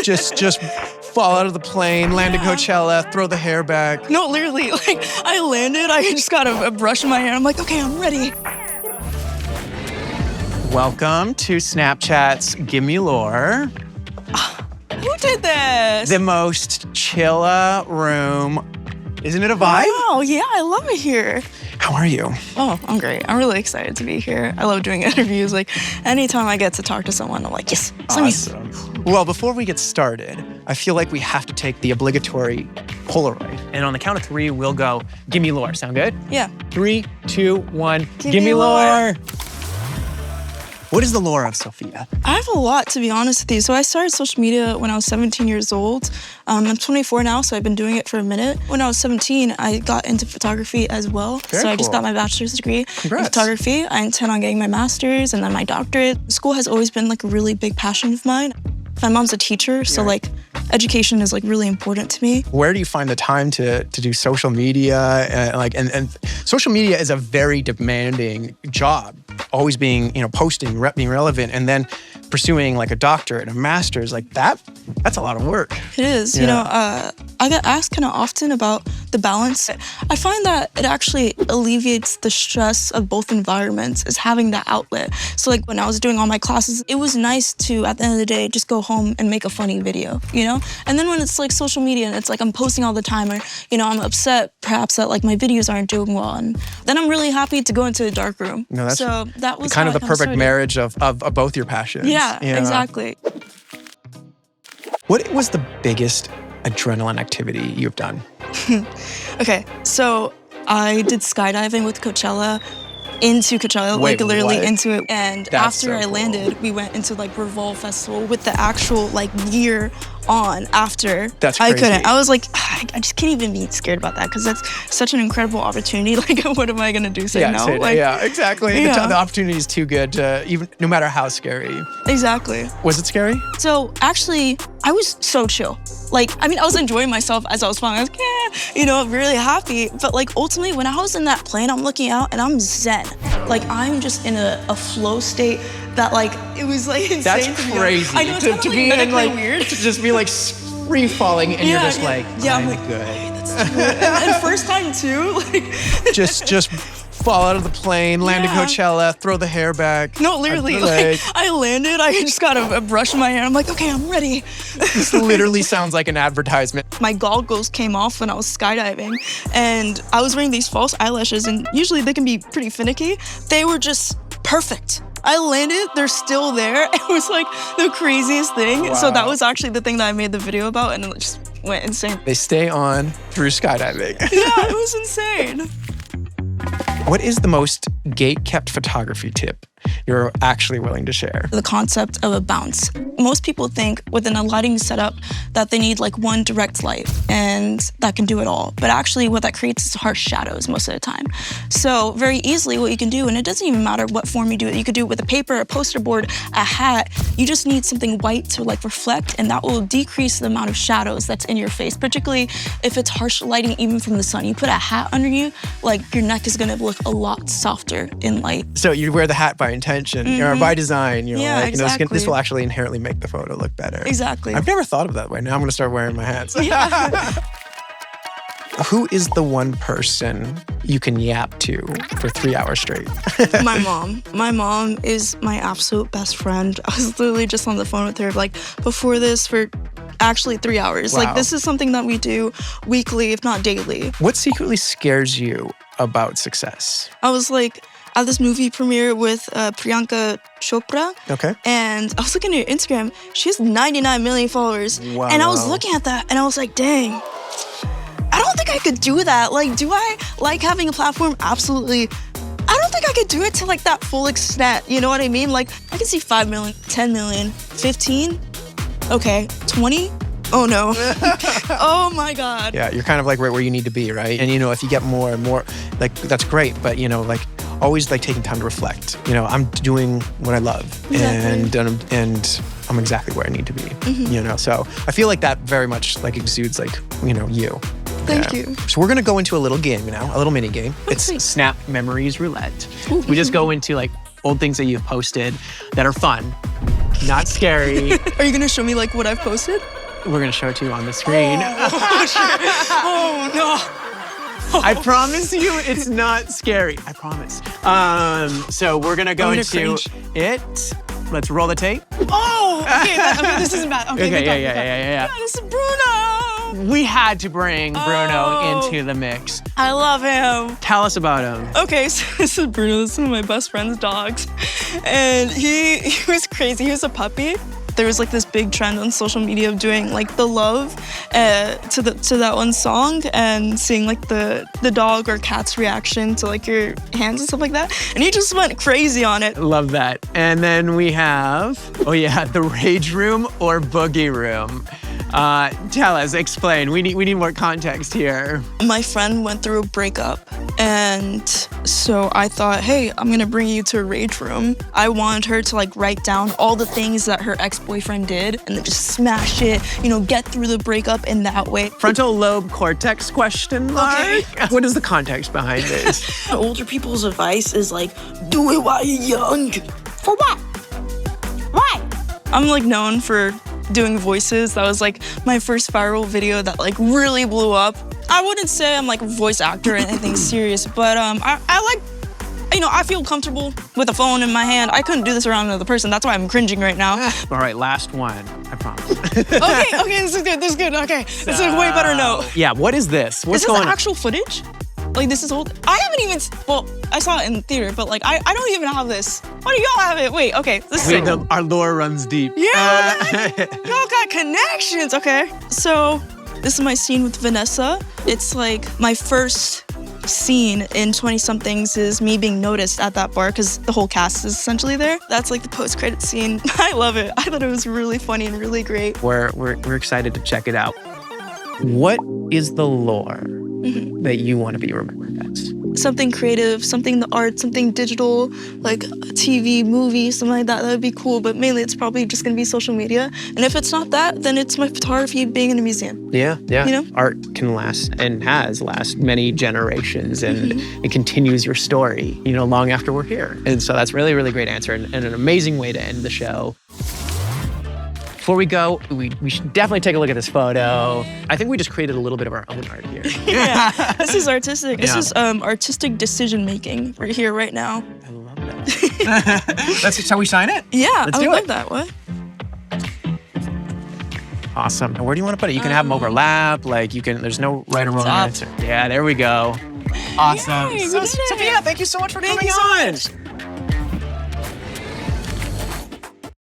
Just fall out of the plane, land at Coachella, throw the hair back. No, literally, like, I landed, I just got a brush in my hair. I'm like, okay, I'm ready. Welcome to Snapchat's Gimme Lore. Who did this? The most chilla room. Isn't it a vibe? Wow, yeah, I love it here. How are you? Oh, I'm great. I'm really excited to be here. I love doing interviews. Like, anytime I get to talk to someone, I'm like, yes, Awesome. Well, before we get started, I feel like we have to take the obligatory Polaroid. And on the count of three, we'll go, Gimme Lore. Sound good? Yeah. 3, 2, 1, Gimme Lore. What is the lore of Sofia? I have a lot, to be honest with you. So I started social media when I was 17 years old. I'm 24 now, so I've been doing it for a minute. When I was 17, I got into photography as well. Very I just cool. got my bachelor's degree Congrats. in photography. I intend on getting my master's and then my doctorate. School has always been like a really big passion of mine. My mom's a teacher, so like education is like really important to me. Where do you find the time to do social media? And social media is a very demanding job. Always being, posting, being relevant, and then pursuing like a doctorate and a master's, like that's a lot of work. It is. Yeah. I get asked kind of often about the balance. I find that it actually alleviates the stress of both environments, is having that outlet. So like when I was doing all my classes, it was nice to, at the end of the day, just go home and make a funny video, And then when it's like social media and it's like I'm posting all the time, or, I'm upset perhaps that like my videos aren't doing well, and then I'm really happy to go into a dark room. No, that's so that was kind of how the it perfect started. marriage of both your passions. Yeah, exactly. What was the biggest adrenaline activity you've done? Okay, so I did skydiving with Coachella, into Coachella, Wait, like literally what? into it. And That's after so I cool. landed, we went into like Revolve Festival with the actual like gear on after. That's I crazy. couldn't. I was like, I just can't even be scared about that because that's such an incredible opportunity. Like, what am I gonna do? Say no? Like, yeah, exactly. Yeah. The opportunity is too good to even, no matter how scary. Exactly. Was it scary? So actually, I was so chill. Like, I was enjoying myself as I was flying. I was like, really happy. But like, ultimately, when I was in that plane, I'm looking out and I'm zen. Like, I'm just in a flow state that like, it was like insane. That's to me. crazy. I know, it's to be in like, weird. to just be like free falling and you're just like, I'm like, good. hey, that's good. and first time too, like. just fall out of the plane, land at Coachella, throw the hair back. No, literally, like, I landed, I just got a brush in my hair. I'm like, okay, I'm ready. This literally sounds like an advertisement. My goggles came off when I was skydiving, and I was wearing these false eyelashes, and usually they can be pretty finicky. They were just perfect. I landed, they're still there. It was like the craziest thing. Wow. So that was actually the thing that I made the video about, and it just went insane. They stay on through skydiving. Yeah, it was insane. What is the most gate-kept photography tip you're actually willing to share? The concept of a bounce. Most people think within a lighting setup that they need like one direct light and that can do it all. But actually what that creates is harsh shadows most of the time. So very easily what you can do, and it doesn't even matter what form you do it, you could do it with a paper, a poster board, a hat. You just need something white to like reflect, and that will decrease the amount of shadows that's in your face, particularly if it's harsh lighting even from the sun. You put a hat under you, like your neck is gonna look a lot softer in light. So you wear the hat by intention, or by design. You're Yeah, like, exactly. this will actually inherently make the photo look better. Exactly. I've never thought of that way. Now I'm gonna start wearing my hats. Yeah. Who is the one person you can yap to for 3 hours straight? My mom. My mom is my absolute best friend. I was literally just on the phone with her like before this for actually 3 hours. Wow. Like this is something that we do weekly, if not daily. What secretly scares you about success? I was like at this movie premiere with Priyanka Chopra. Okay. And I was looking at her Instagram. She has 99 million followers. Wow. And I was looking at that and I was like, dang, I don't think I could do that. Like, do I like having a platform? Absolutely. I don't think I could do it to like that full extent. You know what I mean? Like, I can see 5 million, 10 million, 15. Okay, 20? Oh no. Oh my God. Yeah, you're kind of like right where you need to be, right? And if you get more and more, like that's great, but like always like taking time to reflect. I'm doing what I love, Exactly. and I'm exactly where I need to be. So I feel like that very much like exudes like you. Thank you. So we're gonna go into a little game now, a little mini game. It's sweet. Snap Memories Roulette. We just go into like old things that you've posted that are fun. Not scary. Are you gonna show me like what I've posted? We're gonna show it to you on the screen. Oh no. I promise you it's not scary. I promise. So we're gonna go into cringe. it. Let's roll the tape. Oh, okay, this isn't bad. Okay, Okay, yeah. This is Bruno. We had to bring Bruno Oh. into the mix. I love him. Tell us about him. Okay, so this is Bruno. This is one of my best friend's dogs. And he was crazy. He was a puppy. There was like this big trend on social media of doing like the love to that one song and seeing like the dog or cat's reaction to like your hands and stuff like that. And he just went crazy on it. Love that. And then we have, the Rage Room or Boogie Room. Tell us, explain. We need more context here. My friend went through a breakup, and so I thought, hey, I'm gonna bring you to a rage room. I wanted her to like write down all the things that her ex-boyfriend did and then just smash it, get through the breakup in that way. Frontal lobe cortex question mark? Okay. What is the context behind this? Older people's advice is like, do it while you're young. For what? Why? I'm like known for doing voices. That was like my first viral video that like really blew up. I wouldn't say I'm like a voice actor or anything serious, but I like, I feel comfortable with a phone in my hand. I couldn't do this around another person. That's why I'm cringing right now. All right, last one, I promise. Okay, this is good, okay. This is a way better note. Yeah, what is this? What's going on? Is this actual footage? Like this is old. I haven't even, I saw it in the theater, but like I don't even have this. Why do y'all have it? Wait, okay, this is Our lore runs deep. Yeah, y'all got connections. Okay, so this is my scene with Vanessa. It's like my first scene in 20-somethings is me being noticed at that bar because the whole cast is essentially there. That's like the post-credit scene. I love it. I thought it was really funny and really great. We're excited to check it out. What is the lore that you want to be remembered as? Something creative, something the art, something digital, like a TV, movie, something like that. That would be cool, but mainly it's probably just gonna be social media. And if it's not that, then it's my photography being in a museum. Yeah. You know? Art can last and has last many generations, and it continues your story, long after we're here. And so that's really, really great answer and an amazing way to end the show. Before we go, we should definitely take a look at this photo. I think we just created a little bit of our own art here. Yeah, this is artistic. This Yeah. is artistic decision making right here, right now. I love that. Shall we sign it? Yeah, Let's I do would it. love that. What? Awesome. And where do you want to put it? You can have them overlap. There's no right or wrong Top. answer. Yeah, there we go. Awesome. Yay, we did it. Sophia, thank you so much for coming you so on. much.